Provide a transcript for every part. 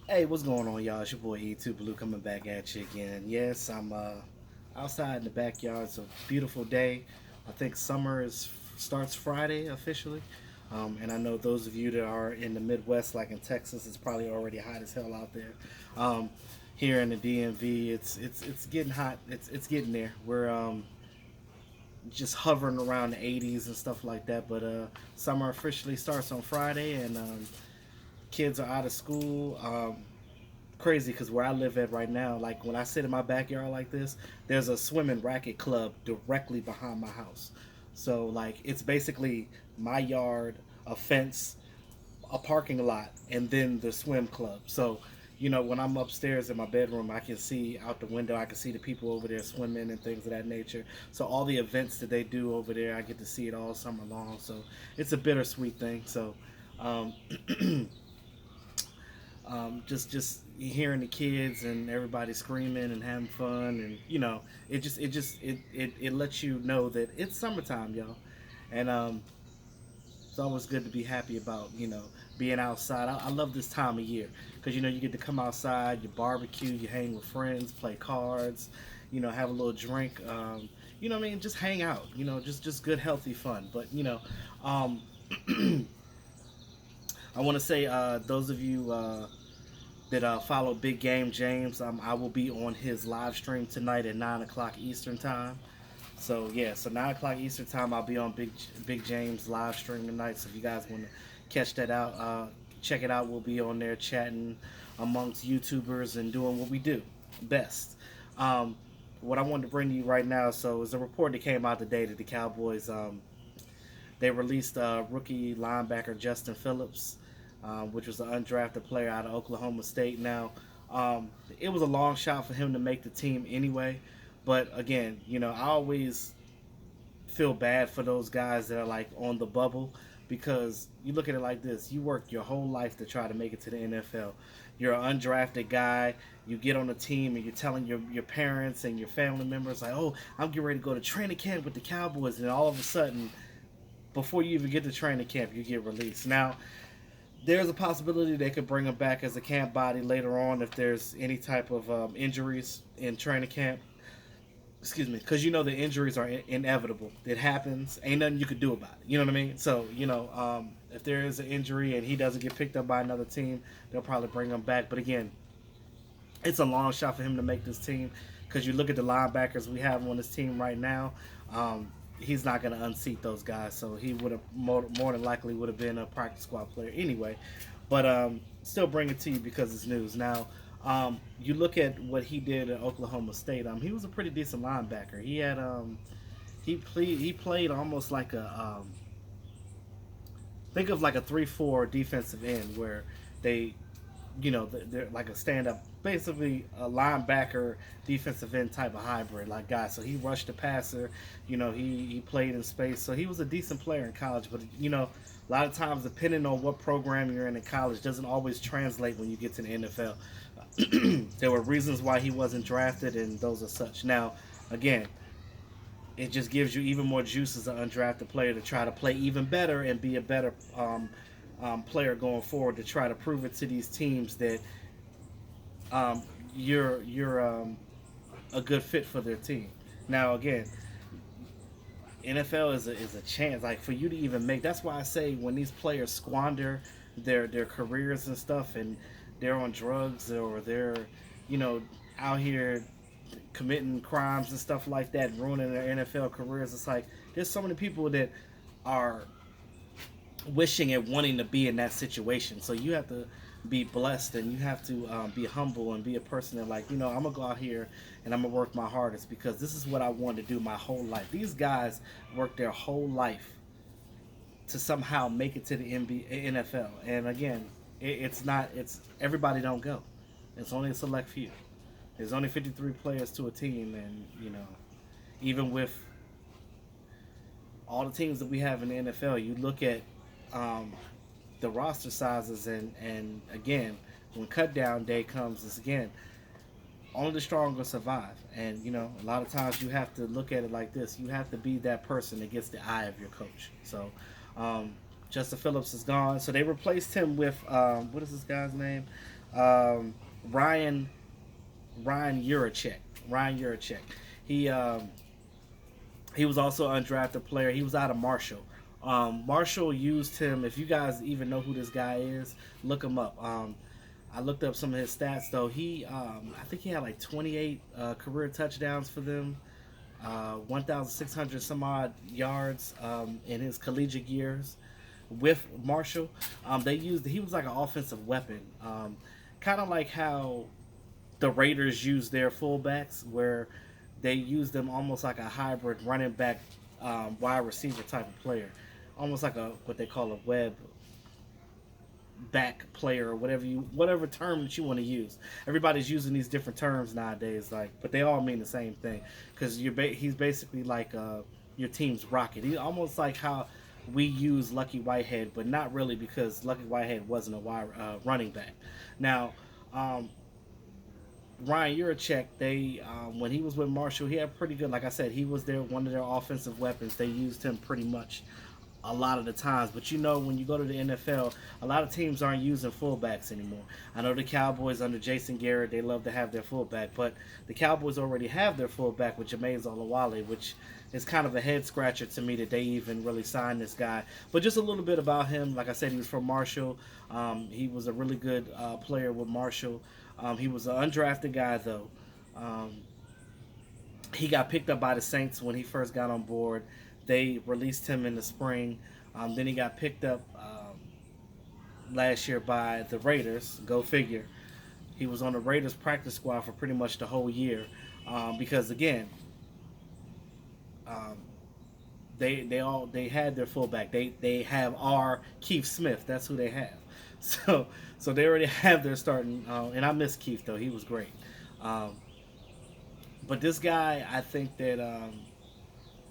Hey, what's going on, y'all? It's your boy E2 Blue coming back at you again. Yes, I'm outside in the backyard. It's a beautiful day. I think summer is starts Friday officially, and I know those of you that are in the Midwest, like in Texas, it's probably already hot as hell out there. Um, Here in the DMV, it's getting hot. It's getting there. We're just hovering around the 80s and stuff like that. But summer officially starts on Friday, and kids are out of school. Crazy because where I live at right now, like when I sit in my backyard like this, there's a swimming racket club directly behind my house. So like it's basically my yard, a fence, a parking lot, and then the swim club. So when I'm upstairs in my bedroom, I can see out the window. I can see the people over there swimming and things of that nature. So all the events that they do over there, I get to see it all summer long. So it's a bittersweet thing. So um, just hearing the kids and everybody screaming and having fun, and it lets you know that it's summertime, y'all. And it's always good to be happy about being outside. I love this time of year because you get to come outside, you barbecue, you hang with friends, play cards, have a little drink. What I mean, just hang out. Just good healthy fun. But um, I want to say those of you that follow Big Game James. I will be on his live stream tonight at 9 o'clock Eastern time. So yeah, so 9 o'clock Eastern time, I'll be on Big James live stream tonight. So if you guys want to catch that out, check it out. We'll be on there chatting amongst YouTubers and doing what we do best. Um, what I wanted to bring to you right now, so is a report that came out today that the Cowboys they released rookie linebacker Justin Phillips, which was an undrafted player out of Oklahoma State. Now, it was a long shot for him to make the team anyway. But again, I always feel bad for those guys that are like on the bubble because you look at it like this: you worked your whole life to try to make it to the NFL. You're an undrafted guy. You get on a team and you're telling your parents and your family members like, "Oh, I'm getting ready to go to training camp with the Cowboys," and all of a sudden, before you even get to training camp, you get released. Now, there's a possibility they could bring him back as a camp body later on if there's any type of injuries in training camp. Excuse me, because the injuries are inevitable. It happens. Ain't nothing you could do about it. You know what I mean? So if there is an injury and he doesn't get picked up by another team, they'll probably bring him back. But again, it's a long shot for him to make this team because you look at the linebackers we have on this team right now. He's not going to unseat those guys, so he would have more than likely would have been a practice squad player anyway. But still bring it to you because it's news. Now, you look at what he did at Oklahoma State. He was a pretty decent linebacker. He had he played almost like a think of like a 3-4 defensive end where they they're like a stand up, basically a linebacker, defensive end type of hybrid like guy. So he rushed the passer, he played in space. So he was a decent player in college, but a lot of times, depending on what program you're in college, doesn't always translate when you get to the NFL. There were reasons why he wasn't drafted, and those are such. Now, again, it just gives you even more juice as an undrafted player to try to play even better and be a better player going forward to try to prove it to these teams that um, you're a good fit for their team. Now, again, NFL is a chance like for you to even make. That's why I say when these players squander their careers and stuff, and they're on drugs or they're you know out here committing crimes and stuff like that, ruining their NFL careers. It's like there's so many people that are wishing and wanting to be in that situation. So you have to be blessed and you have to be humble and be a person that like I'm gonna go out here and I'm gonna work my hardest because this is what I wanted to do my whole life. These guys work their whole life to somehow make it to the NFL. And again, it's not. It's everybody don't go. It's only a select few. There's only 53 players to a team, and even with all the teams that we have in the NFL, you look at um, the roster sizes, and again, when cut down day comes, it's again only the strong will survive. And a lot of times you have to look at it like this: you have to be that person that gets the eye of your coach. So, um, Justin Phillips is gone, so they replaced him with what is this guy's name? Um, Ryan Ryan Urachek. Ryan Urachek. He he was also an undrafted player. He was out of Marshall. Marshall used him. If you guys even know who this guy is, look him up. I looked up some of his stats though. I think he had like 28 career touchdowns for them, 1,600 some odd yards in his collegiate years with Marshall. He was like an offensive weapon, kind of like how the Raiders use their fullbacks, where they use them almost like a hybrid running back, wide receiver type of player, almost like a what they call a web back player or whatever term that you want to use. Everybody's using these different terms nowadays, like, but they all mean the same thing because he's basically like your team's rocket. He's almost like how we use Lucky Whitehead, but not really because Lucky Whitehead wasn't a wide running back. Now, Ryan Urachek, they when he was with Marshall, he had pretty good. Like I said, he was one of their offensive weapons. They used him pretty much a lot of the times. But you know, when you go to the NFL, a lot of teams aren't using fullbacks anymore. I know the Cowboys under Jason Garrett, they love to have their fullback, but the Cowboys already have their fullback with Jameis Olawale, which is kind of a head scratcher to me that they even really signed this guy. But just a little bit about him. Like I said, he was from Marshall. He was a really good player with Marshall. He was an undrafted guy though. Um, he got picked up by the Saints when he first got on board. They released him in the spring. Then he got picked up last year by the Raiders. Go figure. He was on the Raiders practice squad for pretty much the whole year because again, um, they had their fullback. They have our Keith Smith. That's who they have. So they already have their starting. And I miss Keith though. He was great. Um, but this guy, I think that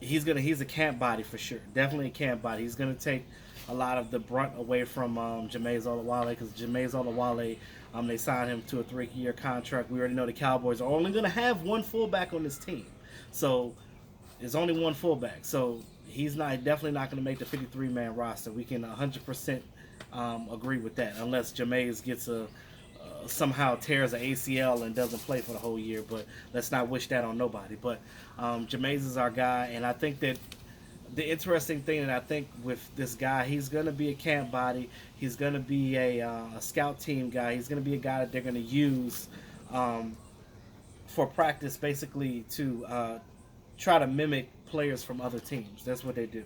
he's a camp body for sure. Definitely a camp body. He's gonna take a lot of the brunt away from Jameis Olawale because Jameis Olawale, they signed him to a 3-year contract. We already know the Cowboys are only gonna have one fullback on this team, so there's only one fullback. So he's definitely not gonna make the 53-man roster. We can 100% agree with that, unless Jameis gets somehow tears an ACL and doesn't play for the whole year. But let's not wish that on nobody. But Jameis is our guy, and I think that the interesting thing that I think with this guy, he's going to be a camp body. He's going to be a scout team guy. He's going to be a guy that they're going to use for practice, basically to try to mimic players from other teams. That's what they do,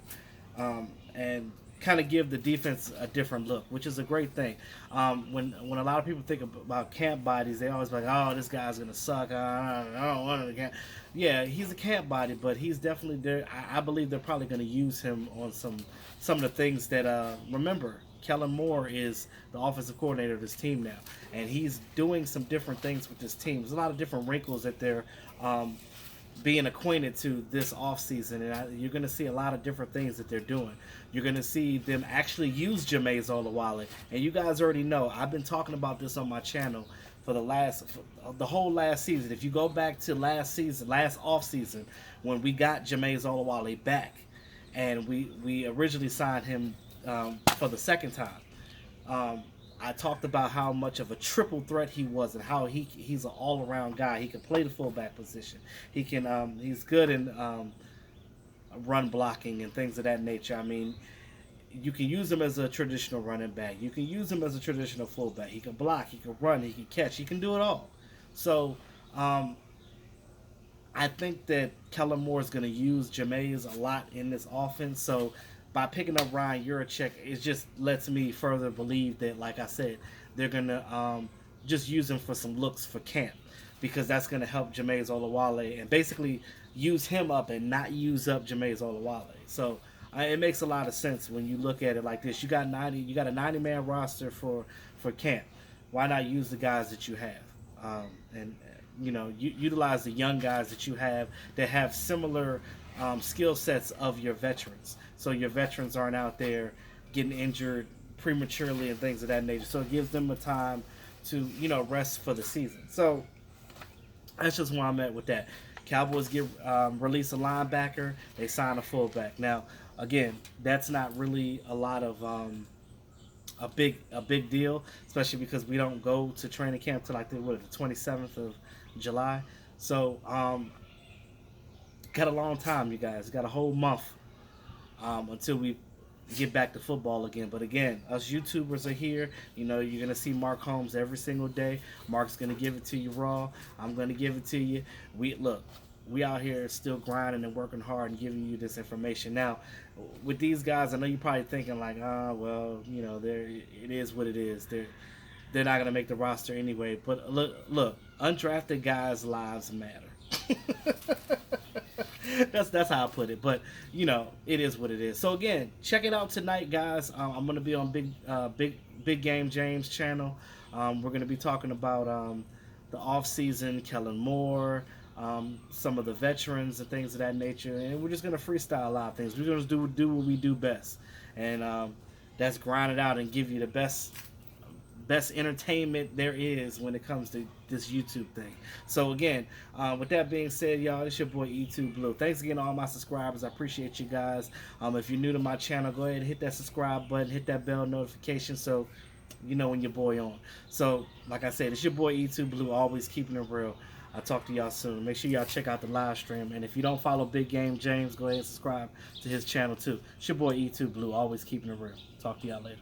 and kind of give the defense a different look, which is a great thing. When a lot of people think about camp bodies, they always like, "Oh, this guy's gonna suck. I don't want to camp." Yeah, he's a camp body, but he's definitely there. I believe they're probably going to use him on some of the things that. Remember, Kellen Moore is the offensive coordinator of this team now, and he's doing some different things with this team. There's a lot of different wrinkles that they're being acquainted to this offseason, and you're going to see a lot of different things that they're doing. You're going to see them actually use Jameis Olawale, and you guys already know I've been talking about this on my channel for the whole last season. If you go back to last offseason, when we got Jameis Olawale back, and we originally signed him for the second time. I talked about how much of a triple threat he was and how he's an all-around guy. He can play the fullback position. He's good in run blocking and things of that nature. I mean, you can use him as a traditional running back. You can use him as a traditional fullback. He can block. He can run. He can catch. He can do it all. So I think that Kellen Moore is going to use Jameis a lot in this offense. So by picking up Ryan Urachek, it just lets me further believe that, like I said, they're going to just use him for some looks for camp, because that's going to help Jameis Olawale and basically use him up and not use up Jameis Olawale. So it makes a lot of sense when you look at it like this. You got a 90-man roster for camp. Why not use the guys that you have? And utilize the young guys that you have that have similar skill sets of your veterans. So your veterans aren't out there getting injured prematurely and things of that nature. So it gives them a time to, rest for the season. So that's just where I'm at with that. Cowboys release a linebacker. They sign a fullback. Now, again, that's not really a lot of a big deal, especially because we don't go to training camp till like the 27th of July. So got a long time, you guys. Got a whole month until we get back to football again. But again, us YouTubers are here. You know, you're gonna see Mark Holmes every single day. Mark's gonna give it to you raw. I'm gonna give it to you. We out here still grinding and working hard and giving you this information. Now, with these guys, I know you're probably thinking like, well, you know, it is what it is. They're not gonna make the roster anyway. But look, undrafted guys' lives matter. That's how I put it. But you know, it is what it is. So again, check it out tonight, guys. I'm gonna be on big game James channel. We're gonna be talking about the off season, Kellen Moore, some of the veterans and things of that nature, and we're just gonna freestyle a lot of things. We're gonna do what we do best, and that's grind it out and give you the best entertainment there is when it comes to this YouTube thing. So again, with that being said, y'all, it's your boy E2 Blue. Thanks again to all my subscribers. I appreciate you guys. If you're new to my channel, go ahead and hit that subscribe button, hit that bell notification so you know when your boy on. So like I said, it's your boy E2 Blue, always keeping it real. I'll talk to y'all soon. Make sure y'all check out the live stream. And if you don't follow Big Game James, go ahead and subscribe to his channel too. It's your boy E2 Blue, always keeping it real. Talk to y'all later.